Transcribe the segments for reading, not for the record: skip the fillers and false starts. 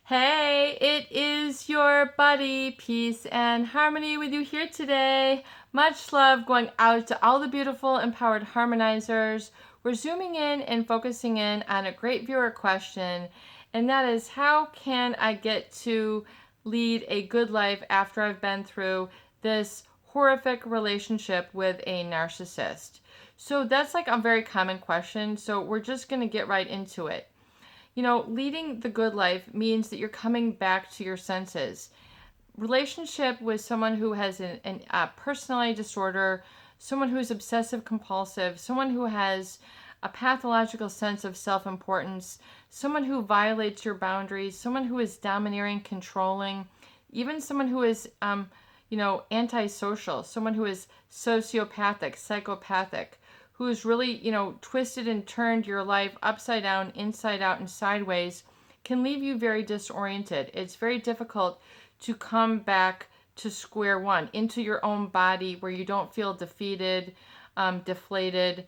Hey, it is your buddy, Peace and Harmony with you here today. Much love going out to all the beautiful empowered harmonizers. We're zooming in and focusing in on a great viewer question, and that is, how can I get to lead a good life after I've been through this horrific relationship with a narcissist? So that's like a very common question, so we're just going to get right into it. Leading the good life means that you're coming back to your senses. Relationship with someone who has a personality disorder, someone who is obsessive compulsive, someone who has a pathological sense of self importance, someone who violates your boundaries, someone who is domineering, controlling, even someone who is, antisocial, someone who is sociopathic, psychopathic, who's really, twisted and turned your life upside down, inside out, and sideways, can leave you very disoriented. It's very difficult to come back to square one, into your own body where you don't feel defeated, deflated,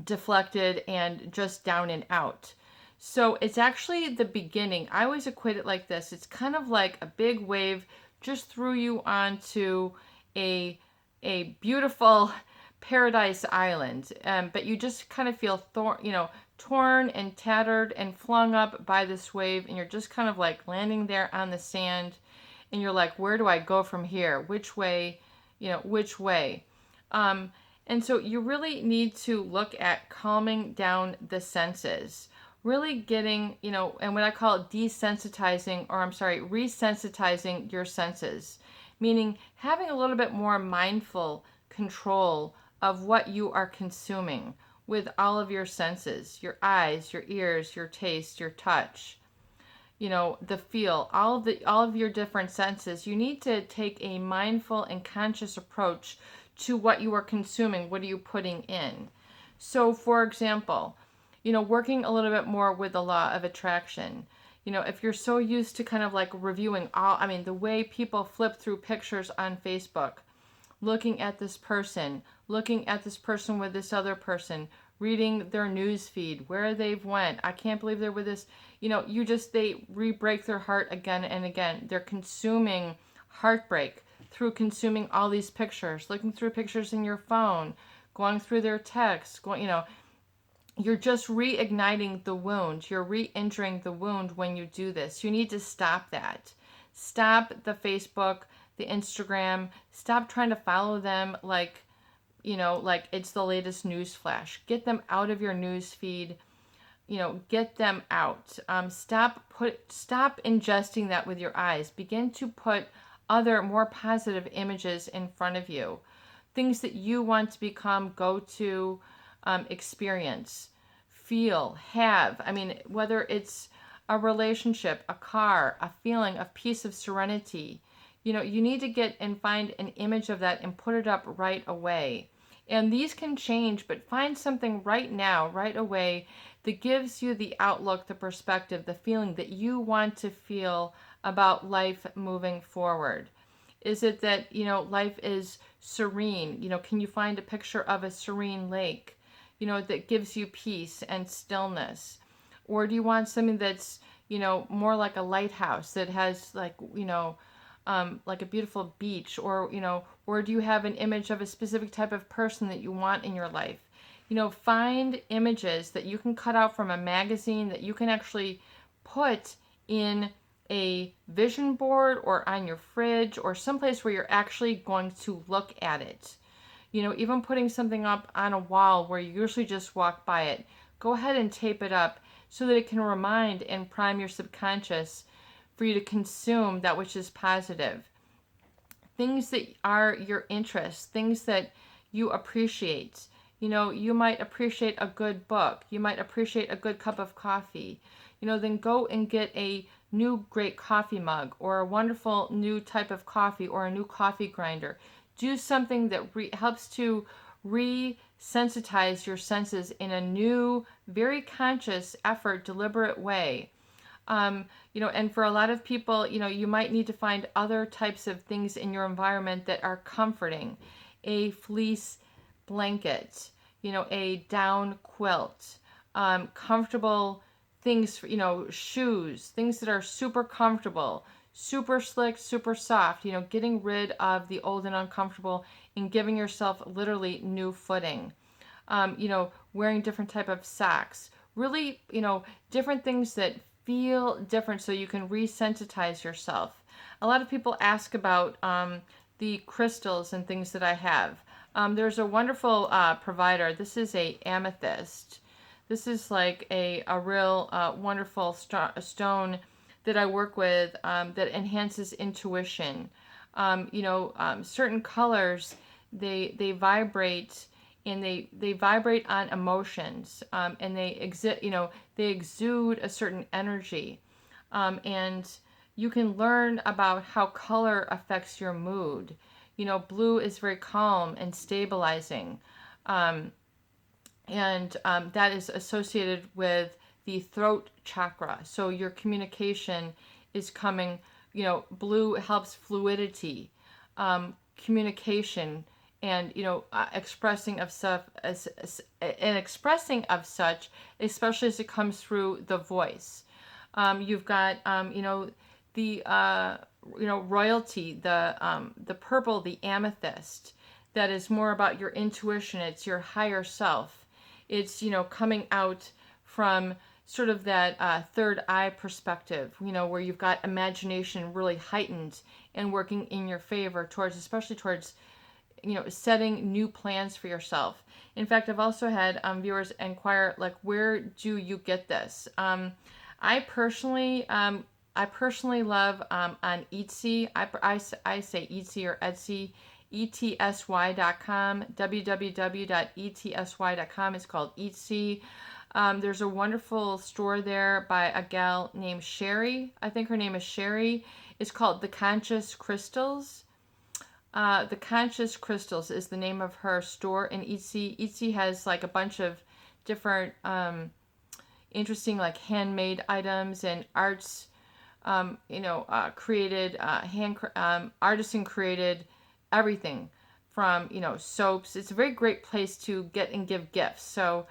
deflected, and just down and out. So it's actually the beginning. I always equate it like this. It's kind of like a big wave just threw you onto a beautiful paradise island, but you just kind of feel torn and tattered and flung up by this wave, and you're just kind of like landing there on the sand, and you're like, where do I go from here? Which way? Which way? And so you really need to look at calming down the senses, really getting, and what I call desensitizing, or resensitizing your senses, meaning having a little bit more mindful control of what you are consuming with all of your senses, your eyes, your ears, your taste, your touch, the feel, all of your different senses. You need to take a mindful and conscious approach to what you are consuming. What are you putting in? So, for example, working a little bit more with the law of attraction. If you're so used to kind of like reviewing the way people flip through pictures on Facebook, looking at this person with this other person, reading their news feed, where they've went. I can't believe they're with this. They re-break their heart again and again. They're consuming heartbreak through consuming all these pictures, looking through pictures in your phone, going through their texts, you're just reigniting the wound. You're re-injuring the wound when you do this. You need to stop that. Stop the Facebook, the Instagram. Stop trying to follow them like it's the latest news flash. Get them out of your news feed. Get them out. Stop ingesting that with your eyes. Begin to put other more positive images in front of you. Things that you want to become, go to, experience, feel, have. Whether it's a relationship, a car, a feeling of peace, of serenity, you need to get and find an image of that and put it up right away. And these can change, but find something right now, right away, that gives you the outlook, the perspective, the feeling that you want to feel about life moving forward. Is it that, life is serene? Can you find a picture of a serene lake, that gives you peace and stillness? Or do you want something that's, more like a lighthouse that has like a beautiful beach, or do you have an image of a specific type of person that you want in your life? Find images that you can cut out from a magazine that you can actually put in a vision board or on your fridge or someplace where you're actually going to look at it. Even putting something up on a wall where you usually just walk by it. Go ahead and tape it up so that it can remind and prime your subconscious for you to consume that which is positive. Things that are your interests, things that you appreciate. You might appreciate a good book. You might appreciate a good cup of coffee. Then go and get a new great coffee mug or a wonderful new type of coffee or a new coffee grinder. Do something that helps to re-sensitize your senses in a new, very conscious effort, deliberate way. And for a lot of people, you might need to find other types of things in your environment that are comforting. A fleece blanket, a down quilt, comfortable things, shoes, things that are super comfortable, super slick, super soft, getting rid of the old and uncomfortable and giving yourself literally new footing. Wearing different type of socks, really, different things that feel different so you can resensitize yourself. A lot of people ask about the crystals and things that I have. There's a wonderful provider. This is a amethyst. This is like a real wonderful stone that I work with that enhances intuition. Certain colors, they vibrate, and they vibrate on emotions, and they exude a certain energy, and you can learn about how color affects your mood. Blue is very calm and stabilizing, and that is associated with the throat chakra. So your communication is coming. Blue helps fluidity, communication, and expressing of stuff and expressing of such, especially as it comes through the voice. You've got the royalty, the purple, the amethyst. That is more about your intuition. It's your higher self. It's coming out from sort of that third eye perspective, where you've got imagination really heightened and working in your favor especially towards setting new plans for yourself. In fact, I've also had viewers inquire, like, where do you get this? I personally love on Etsy. I say Etsy or Etsy, etsy.com, www.etsy.com. It's called Etsy. There's a wonderful store there by a gal named Sherry. I think her name is Sherry. It's called The Conscious Crystals. The Conscious Crystals is the name of her store in Etsy. Etsy has like a bunch of different interesting, like, handmade items and arts, created, artisan created everything from, soaps. It's a very great place to get and give gifts. So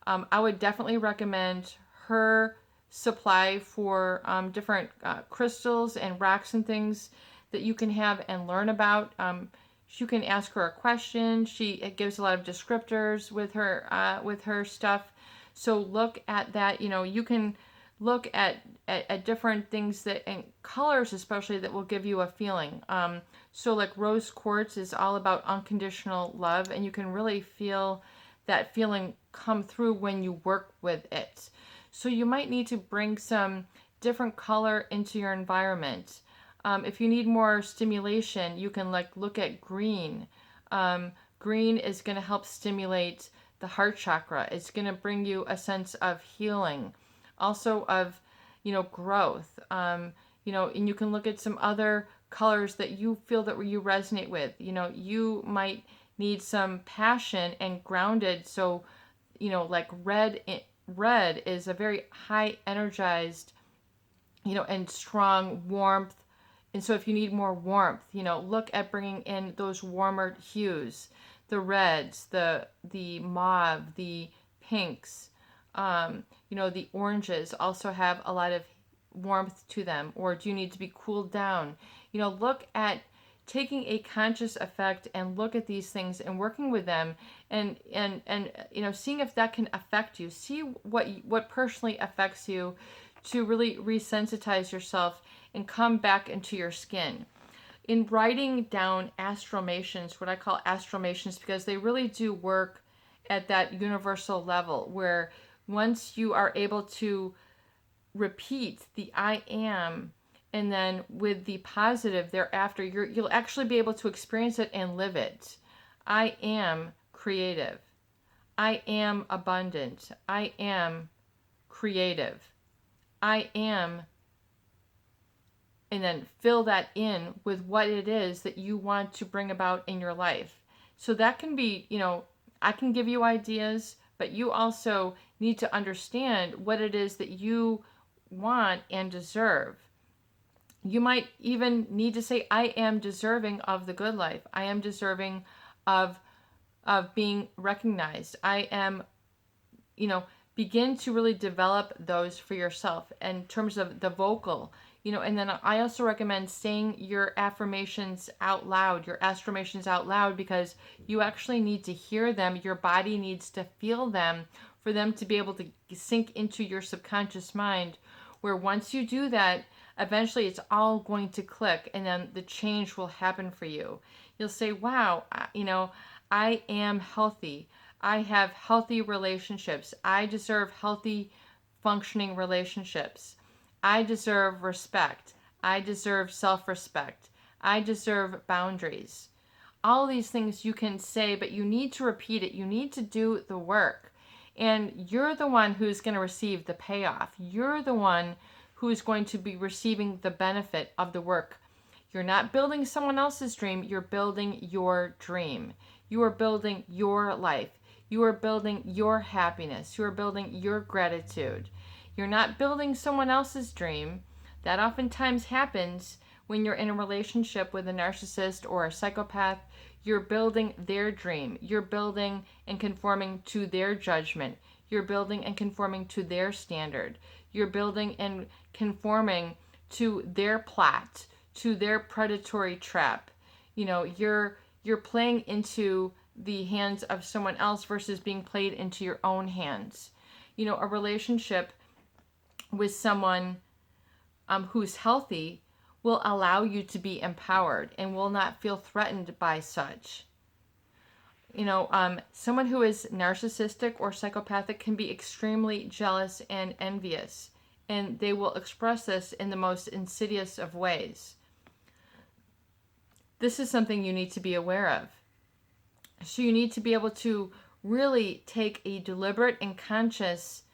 I would definitely recommend her supply for different crystals and rocks and things that you can have and learn about. You can ask her a question. She gives a lot of descriptors with her stuff. So look at that. You can look at different things and colors especially that will give you a feeling. So like rose quartz is all about unconditional love, and you can really feel that feeling come through when you work with it. So you might need to bring some different color into your environment. If you need more stimulation, you can look at green. Green is going to help stimulate the heart chakra. It's going to bring you a sense of healing, also of growth. And you can look at some other colors that you feel that you resonate with. You might need some passion and grounded. So like red is a very high energized, and strong warmth. And so if you need more warmth, look at bringing in those warmer hues, the reds, the mauve, the pinks, the oranges also have a lot of warmth to them. Or do you need to be cooled down? Look at taking a conscious effect and look at these things and working with them and seeing if that can affect you. See what personally affects you to really resensitize yourself and come back into your skin. In writing down affirmations, what I call affirmations, because they really do work at that universal level where once you are able to repeat the I am, and then with the positive thereafter, you'll actually be able to experience it and live it. I am creative. I am abundant. I am creative. I am, and then fill that in with what it is that you want to bring about in your life. So that can be, I can give you ideas, but you also need to understand what it is that you want and deserve. You might even need to say, I am deserving of the good life. I am deserving of being recognized. I am, begin to really develop those for yourself in terms of the vocal. And then I also recommend saying your affirmations out loud, your affirmations out loud, because you actually need to hear them. Your body needs to feel them for them to be able to sink into your subconscious mind, where once you do that, eventually it's all going to click, and then the change will happen for you. You'll say, wow, I am healthy. I have healthy relationships. I deserve healthy, functioning relationships. I deserve respect. I deserve self-respect. I deserve boundaries. All these things you can say, but you need to repeat it. You need to do the work. And you're the one who's going to receive the payoff. You're the one who's going to be receiving the benefit of the work. You're not building someone else's dream. You're building your dream. You are building your life. You are building your happiness. You are building your gratitude. You're not building someone else's dream. That oftentimes happens when you're in a relationship with a narcissist or a psychopath. You're building their dream. You're building and conforming to their judgment. You're building and conforming to their standard. You're building and conforming to their plot, to their predatory trap. You're playing into the hands of someone else versus being played into your own hands. A relationship with someone who's healthy will allow you to be empowered and will not feel threatened by such. Someone who is narcissistic or psychopathic can be extremely jealous and envious, and they will express this in the most insidious of ways. This is something you need to be aware of. So you need to be able to really take a deliberate and conscious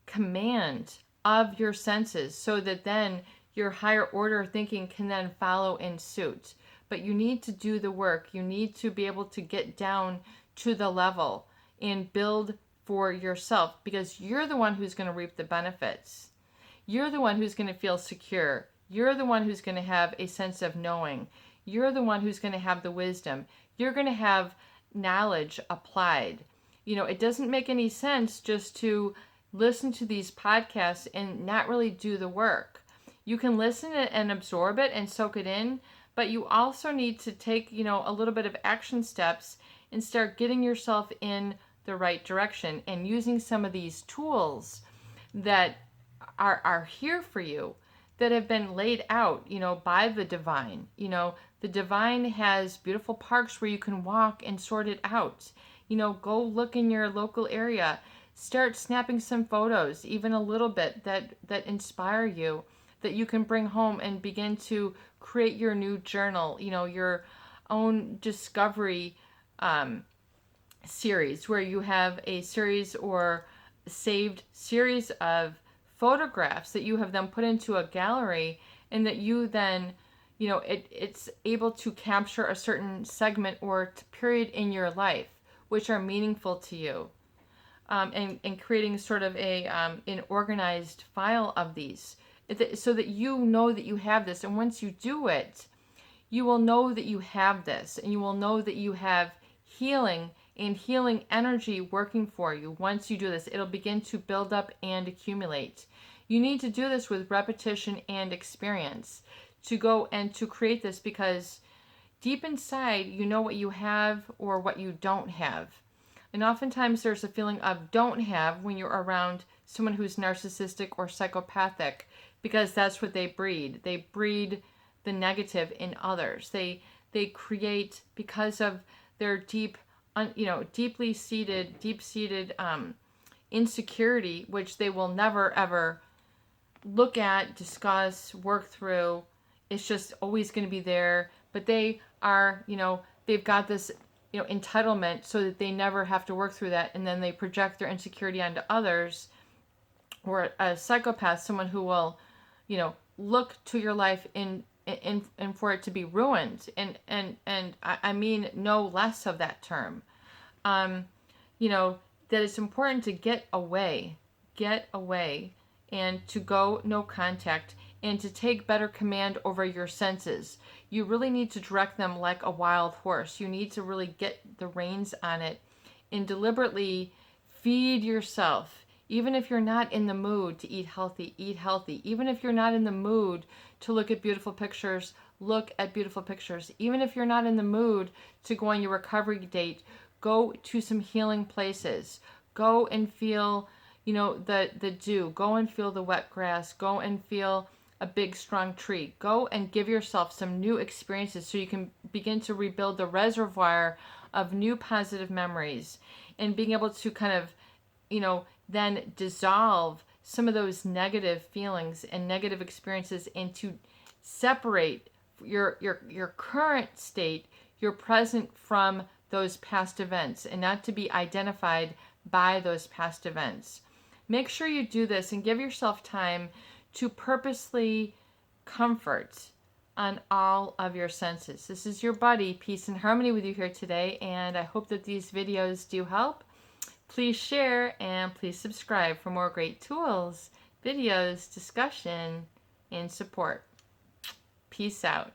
command of your senses so that then your higher order thinking can then follow in suit. But you need to do the work. You need to be able to get down to the level and build for yourself, because you're the one who's going to reap the benefits. You're the one who's going to feel secure. You're the one who's going to have a sense of knowing. You're the one who's going to have the wisdom. You're going to have knowledge applied. It doesn't make any sense just to listen to these podcasts and not really do the work. You can listen and absorb it and soak it in, but you also need to take, a little bit of action steps and start getting yourself in the right direction and using some of these tools that are here for you, that have been laid out, by the divine. The divine has beautiful parks where you can walk and sort it out. Go look in your local area. Start snapping some photos, even a little bit, that inspire you, that you can bring home and begin to create your new journal, your own discovery series, where you have a series or saved series of photographs that you have then put into a gallery, and that you then, it's able to capture a certain segment or period in your life which are meaningful to you. And creating sort of an organized file of these, so that you know that you have this. And once you do it, you will know that you have this, and you will know that you have healing and healing energy working for you. Once you do this, it'll begin to build up and accumulate. You need to do this with repetition and experience to go and to create this, because deep inside, you know what you have or what you don't have. And oftentimes there's a feeling of don't have when you're around someone who's narcissistic or psychopathic, because that's what they breed. They breed the negative in others. They create, because of their deep-seated insecurity, which they will never ever look at, discuss, work through. It's just always going to be there. But they are, they've got this entitlement, so that they never have to work through that, and then they project their insecurity onto others. Or a psychopath, someone who will, look to your life and for it to be ruined, and I mean no less of that term. That it's important to get away, and to go no contact, and to take better command over your senses. You really need to direct them like a wild horse. You need to really get the reins on it and deliberately feed yourself, Even if you're not in the mood to eat healthy, eat healthy. Even if you're not in the mood to look at beautiful pictures, look at beautiful pictures. Even if you're not in the mood to go on your recovery date, go to some healing places. Go and feel, the dew. Go and feel the wet grass. Go and feel a big strong tree. Go and give yourself some new experiences so you can begin to rebuild the reservoir of new positive memories, and being able to kind of, then dissolve some of those negative feelings and negative experiences, and to separate your current state, your present, from those past events, and not to be identified by those past events. Make sure you do this and give yourself time to purposely comfort on all of your senses. This is your buddy, Peace and Harmony, with you here today, and I hope that these videos do help. Please share and please subscribe for more great tools, videos, discussion, and support. Peace out.